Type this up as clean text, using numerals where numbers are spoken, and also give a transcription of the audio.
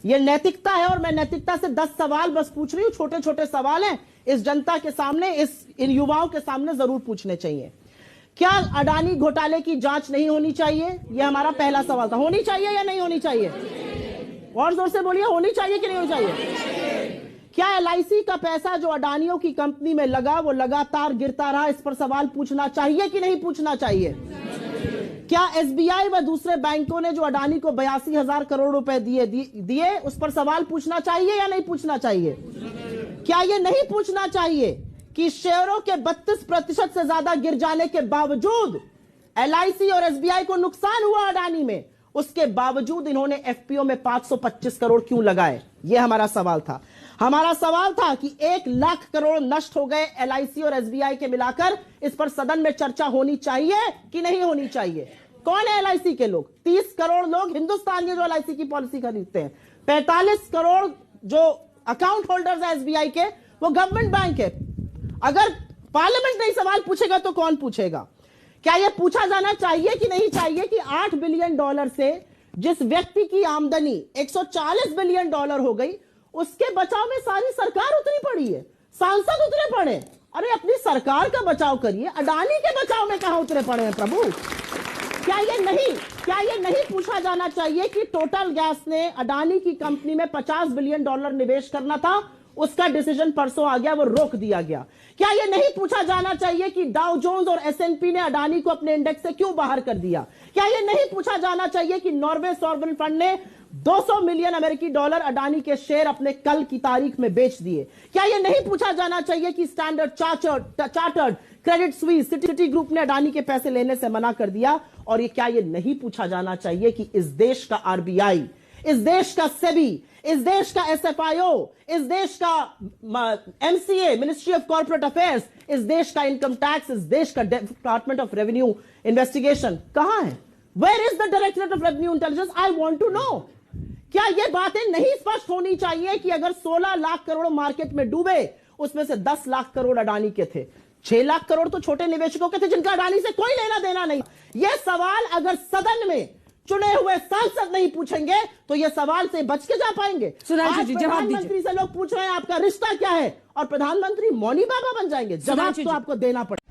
ये नैतिकता है और मैं नैतिकता से 10 सवाल बस पूछ रही हूं, छोटे छोटे सवाल हैं, इस जनता के सामने, इन युवाओं के सामने जरूर पूछने चाहिए। क्या अडानी घोटाले की जांच नहीं होनी चाहिए? यह हमारा पहला सवाल था। होनी चाहिए या नहीं होनी चाहिए? और जोर से बोलिए, होनी चाहिए कि नहीं होनी चाहिए? क्या LIC का पैसा जो अडानियों की कंपनी में लगा वो लगातार गिरता रहा, इस पर सवाल पूछना चाहिए कि नहीं पूछना चाहिए? क्या SBI व दूसरे बैंकों ने जो अडानी को 82,000 करोड़ रुपए दिए उस पर सवाल पूछना चाहिए या नहीं पूछना चाहिए? क्या यह नहीं पूछना चाहिए कि शेयरों के 32% से ज्यादा गिर जाने के बावजूद LIC और SBI को नुकसान हुआ अडानी में, उसके बावजूद इन्होंने FPO में 525 करोड़ क्यों लगाए? यह हमारा सवाल था। हमारा सवाल था कि 1 लाख करोड़ नष्ट हो गए LIC और SBI के मिलाकर, इस पर सदन में चर्चा होनी चाहिए कि नहीं होनी चाहिए? कौन है LIC के लोग? 30 करोड़ लोग हिंदुस्तान के जो LIC की पॉलिसी खरीदते हैं। 45 करोड़ जो अकाउंट होल्डर्स है SBI के, वो गवर्नमेंट बैंक है। अगर पार्लियामेंट नहीं सवाल पूछेगा तो कौन पूछेगा? क्या यह पूछा जाना चाहिए कि नहीं चाहिए कि $8 बिलियन से जिस व्यक्ति की आमदनी $140 बिलियन हो गई, उसके बचाव में सारी सरकार उतरी पड़ी है, सांसद उतरे पड़े? अरे अपनी सरकार का बचाव करिए, अडानी के बचाव में कहां उतरे पड़े हैं प्रभु? क्या ये नहीं पूछा जाना चाहिए कि टोटल गैस ने अडानी की कंपनी में $50 बिलियन निवेश करना था, उसका डिसीजन परसों आ गया, वो रोक दिया गया? क्या यह नहीं पूछा जाना चाहिए कि डाउ जोन्स और S&P ने अडानी को अपने इंडेक्स से क्यों बाहर कर दिया? क्या यह नहीं पूछा जाना चाहिए कि नॉर्वे सॉवरेन फंड ने $200 मिलियन अडानी के शेयर अपने कल की तारीख में बेच दिए? क्या यह नहीं पूछा जाना चाहिए कि standard chartered, Credit Suisse, city group ने अडानी के पैसे लेने से मना कर दिया? और ये क्या यह नहीं पूछा जाना चाहिए कि इस देश का RBI, इस देश का सेबी, इस देश का SFIO, इस देश का MCA, ministry of corporate affairs, इस देश का इनकम टैक्स, इस देश का डिपार्टमेंट ऑफ रेवेन्यू इन्वेस्टिगेशन कहां है? Where is the directorate of revenue intelligence? I want to know. क्या ये बातें नहीं स्पष्ट होनी चाहिए कि अगर 16 लाख करोड़ मार्केट में डूबे, उसमें से 10 लाख करोड़ अडानी के थे, 6 लाख करोड़ तो छोटे निवेशकों के थे जिनका अडानी से कोई लेना देना नहीं? यह सवाल अगर सदन में चुने हुए सांसद नहीं पूछेंगे तो यह सवाल से बच के जा पाएंगे? प्रधानमंत्री से लोग पूछ रहे हैं आपका रिश्ता क्या है, और प्रधानमंत्री मौनी बाबा बन जाएंगे? जवाब तो आपको देना पड़ेगा।